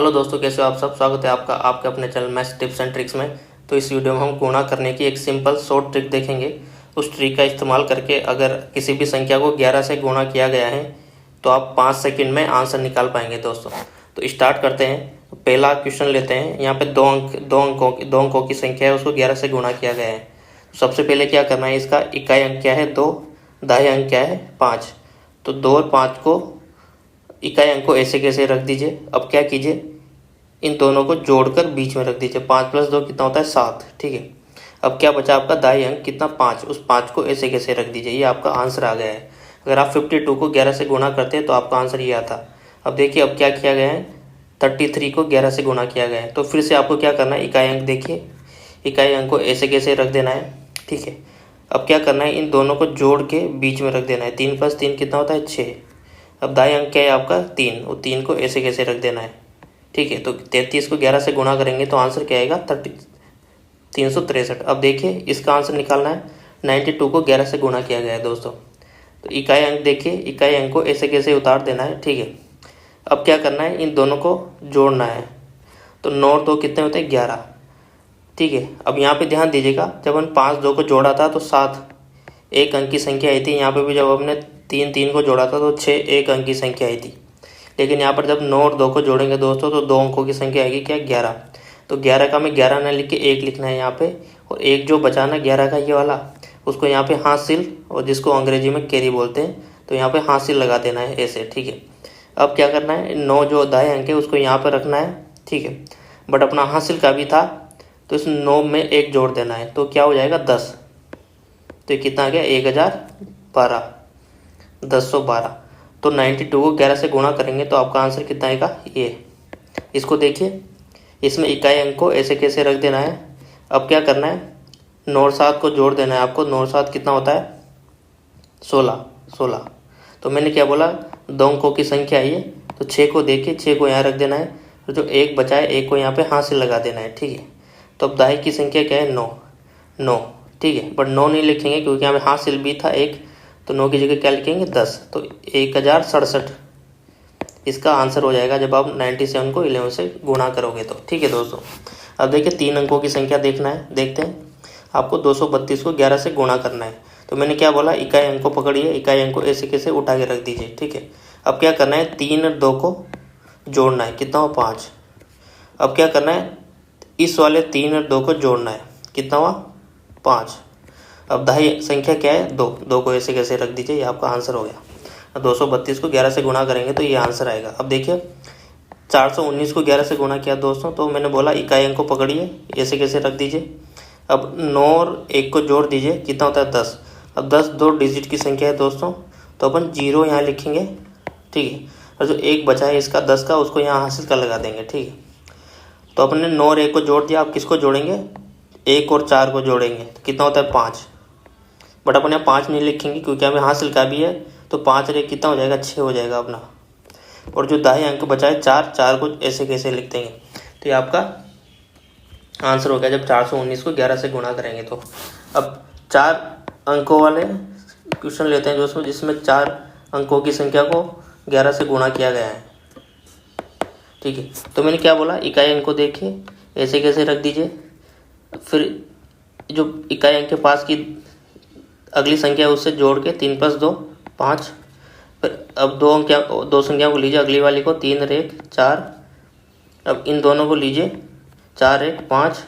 Hello दोस्तों, कैसे हो आप सब। स्वागत है आपका आपके अपने channel maths tips and tricks में। तो इस वीडियो में हम गुणा करने की एक सिंपल शॉर्ट ट्रिक देखेंगे। उस ट्रिक का इस्तेमाल करके अगर किसी भी संख्या को 11 से गुणा किया गया है तो आप 5 सेकंड में आंसर निकाल पाएंगे दोस्तों। तो स्टार्ट करते हैं। पहला क्वेश्चन लेते हैं। यहाँ पे दो अंकों की संख्या है, उसको 11 से गुणा किया गया है। सबसे पहले क्या करना है, इसका इकाई अंक क्या है 2, दहाई अंक क्या है 5। तो 2 और 5 को इकाई अंक को ऐसे कैसे रख दीजिए। अब क्या कीजिए, इन दोनों को जोड़कर बीच में रख दीजिए। 5 + 2 कितना होता है 7, ठीक है। अब क्या बचा आपका दाई अंक कितना 5, उस 5 को ऐसे कैसे रख दीजिए। ये आपका आंसर आ गया है। अगर आप 52 को 11 से गुणा करते हैं तो आपका आंसर ये आता। अब देखिए अब क्या किया गया है, 33 को 11 से गुणा किया गया है। तो फिर से आपको क्या करना है, इकाई अंक देखिए, इकाई अंक को ऐसे कैसे रख देना है, ठीक है। अब क्या करना है, इन दोनों को जोड़ के बीच में रख देना है। 3 + 3 कितना होता है 6। अब दाई अंक क्या है आपका 3, और 3 को ऐसे कैसे रख देना है, ठीक है। तो 33 को 11 से गुणा करेंगे तो आंसर क्या आएगा 363। अब देखिए इसका आंसर निकालना है। 92 को 11 से गुणा किया गया है दोस्तों। तो इकाई अंक देखिए, इकाई अंक को ऐसे कैसे उतार देना है, ठीक है। अब क्या करना है, इन दोनों को जोड़ना है। तो 9 और 2 कितने होते हैं 11, ठीक है। अब यहाँ पे ध्यान दीजिएगा, जब हम 5 2 को जोड़ा था तो 7 एक अंक की संख्या आई थी। यहाँ पे भी जब हमने 3 3 को जोड़ा था तो 6 एक अंक की संख्या आई थी। लेकिन यहाँ पर जब 9 और 2 को जोड़ेंगे दोस्तों तो 2 अंकों की संख्या आएगी क्या 11। तो 11 का मैं 11 ना लिख के 1 लिखना है यहाँ पे, और एक जो बचाना 11 का ये वाला, उसको यहाँ पे हासिल, और जिसको अंग्रेजी में कैरी बोलते हैं, तो यहाँ पे हासिल लगा देना है ऐसे, ठीक है। अब क्या करना है, 9 जो दाएं अंक है उसको यहाँ पर रखना है, ठीक है। बट अपना हासिल का भी था तो इस 9 में 1 जोड़ देना है, तो क्या हो जाएगा 10। तो ये कितना आ गया 1012, 1012। तो 92 को 11 से गुणा करेंगे तो आपका आंसर कितना आएगा ये। इसको देखिए, इसमें इकाई अंक को ऐसे कैसे रख देना है। अब क्या करना है, 9 और 7 को जोड़ देना है आपको। 9 और 7 कितना होता है 16। तो मैंने क्या बोला, 2 अंकों की संख्या है ये, तो 6 को देखिए, 6 को यहाँ रख देना है। तो जो 1 बचा है 1 को यहाँ पे हासिल लगा देना है, ठीक है। तो अब दाई की संख्या क्या है 9, ठीक है। बट 9 नहीं लिखेंगे क्योंकि यहाँ पे हासिल भी था 1, तो 9 की जगह क्या लिखेंगे 10। तो 1067 इसका आंसर हो जाएगा जब आप 97 को 11 से गुणा करोगे तो, ठीक है दोस्तों। अब देखिए 3 अंकों की संख्या देखना है, देखते हैं। आपको 232 को 11 से गुणा करना है। तो मैंने क्या बोला, इकाई अंक को पकड़िए, इकाई अंक को ऐसे कैसे उठा के रख दीजिए, ठीक है। अब क्या करना है, 3 और 2 को जोड़ना है, कितना हुआ 5। अब क्या करना है, इस वाले 3 और 2 को जोड़ना है, कितना हुआ 5। अब दाई संख्या क्या है 2 को ऐसे कैसे रख दीजिए, ये आपका आंसर हो गया। 232 को 11 से गुणा करेंगे तो ये आंसर आएगा। अब देखिए 419 को 11 से गुणा किया दोस्तों, तो मैंने बोला इकाई अंक को पकड़िए, ऐसे कैसे रख दीजिए। अब 9 और 1 को जोड़ दीजिए, कितना होता है 10। अब 10 2 डिजिट की संख्या है दोस्तों, तो अपन 0 यहाँ लिखेंगे, ठीक है। और जो 1 बचा है इसका 10 का, उसको यहाँ हासिल का लगा देंगे, ठीक है। तो अपने 9 और 1 को जोड़ दिया। आप किसको जोड़ेंगे, 1 और 4 को जोड़ेंगे, तो कितना होता है 5। बट अपन यहाँ 5 नहीं लिखेंगे क्योंकि हमें हासिल का भी है, तो 5 और 1 कितना हो जाएगा 6 हो जाएगा अपना। और जो दाएं अंक बचा है 4 को ऐसे कैसे लिख देंगे, तो ये आपका आंसर हो गया जब 419 को 11 से गुणा करेंगे तो। अब 4 अंकों वाले क्वेश्चन लेते हैं दोस्तों, जिसमें 4 अंकों की संख्या को 11 से गुणा किया गया है, ठीक है। तो मैंने क्या बोला, इकाई अंक को देखिए ऐसे कैसे रख दीजिए। फिर जो इकाई अंक के पास की अगली संख्या है उससे जोड़ के 3 + 2 5। फिर अब 2 संख्याओं को लीजिए, अगली वाली को 3 और 1 4। अब इन दोनों को लीजिए 4 1 5।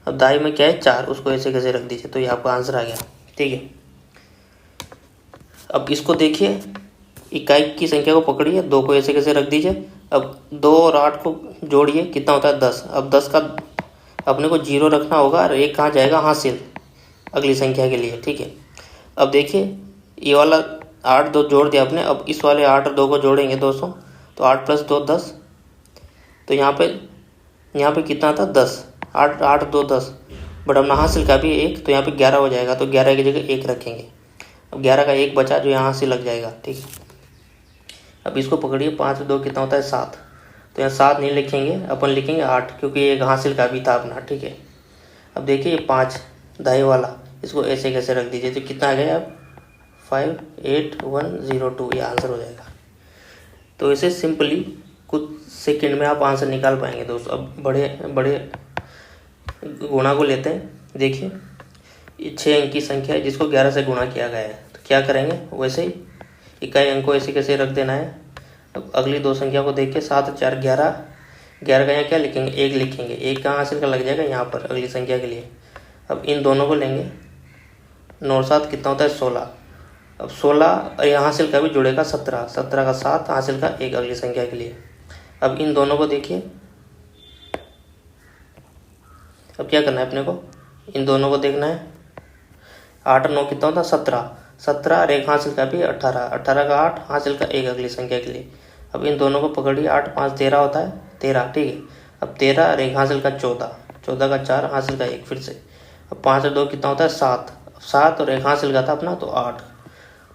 अब दाई में क्या है 4, उसको ऐसे कैसे रख दीजिए, तो ये आपका आंसर आ गया, ठीक है। अब इसको देखिए, इकाई की संख्या को पकड़िए, 2 को ऐसे कैसे रख दीजिए। अब 2 और 8 को जोड़िए, कितना होता है 10। अब 10 का अपने को 0 रखना होगा, और 1 कहाँ जाएगा हासिल अगली संख्या के लिए, ठीक है। अब देखिए ये वाला 8 2 जोड़ दिया आपने। अब इस वाले 8 और 2 को जोड़ेंगे दोस्तों, तो 8 + 2 10। तो यहाँ पे कितना था 10, 8 8 2 10। बट अपना हासिल का भी 1, तो यहाँ पे 11 हो जाएगा, तो 11 की जगह 1 रखेंगे। अब 11 का 1 बचा जो यहाँ से लग जाएगा, ठीक है। अब इसको पकड़िए, 5 2 कितना होता है 7। तो यहाँ 7 नहीं लिखेंगे, अपन लिखेंगे 8, क्योंकि एक हासिल का भी था अपना, ठीक है। अब देखिए 5 दाई वाला, इसको ऐसे कैसे रख दीजिए, तो कितना आ गया अब 58102, ये आंसर हो जाएगा। तो इसे सिंपली कुछ सेकंड में आप आंसर निकाल पाएंगे दोस्तों। अब बड़े बड़े गुणा को लेते हैं। देखिए ये 6 अंक की संख्या है जिसको 11 से गुणा किया गया है, तो क्या करेंगे वैसे ही इकाई अंक को ऐसे कैसे रख देना है। अब अगली दो संख्या को देखिए 7 4 11, 11 का यहाँ क्या लिखेंगे 1 लिखेंगे, 1 कहाँ हासिल का लग जाएगा यहाँ पर अगली संख्या के लिए। अब इन दोनों को लेंगे 9 और 7 कितना होता है 16। अब 16 यहाँ हासिल का भी जुड़ेगा 17, 17 का 7 हासिल का 1 अगली संख्या के लिए। अब इन दोनों को देखिए, अब क्या करना है अपने को, इन दोनों को देखना है 8 और 9 कितना होता है 17, 17 और 1 हासिल का भी 18, 18 का 8 हासिल का 1 अगली संख्या के लिए। अब इन दोनों को पकड़िए 8 5 13 होता है 13, ठीक है। अब 13 और 1 हासिल का 14, 14 का 4 हासिल का 1 फिर से। अब 5 और 2 कितना होता है 7, 7 और 1 हासिल का था अपना तो 8,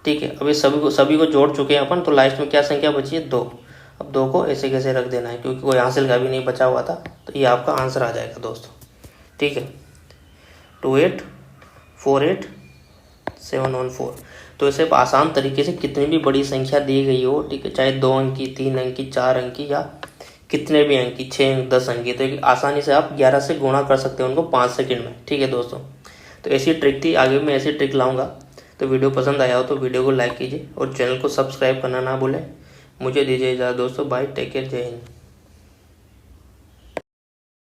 ठीक है। अब इस सभी को जोड़ चुके हैं अपन, तो लास्ट में क्या संख्या बची है 2। अब 2 को ऐसे कैसे रख देना है क्योंकि कोई हासिल का भी नहीं बचा हुआ था, तो ये आपका आंसर आ जाएगा दोस्तों, ठीक है। 28 48 714। तो ऐसे आसान तरीके से कितनी भी बड़ी संख्या दी गई हो, ठीक है, चाहे 2 अंक की 3 अंक की 4 अंक की या कितने भी अंक की 6 अंक 10 अंक की, तो आसानी से आप 11 से गुणा कर सकते हैं उनको 5 सेकंड में, ठीक है दोस्तों। तो ऐसी ट्रिक थी, आगे मैं ऐसी ट्रिक लाऊंगा। तो वीडियो पसंद आया हो तो वीडियो को लाइक कीजिए और चैनल को सब्सक्राइब करना ना भूलें। मुझे दीजिए इजाज़त दोस्तों, बाय, टेक केयर, जय हिंद।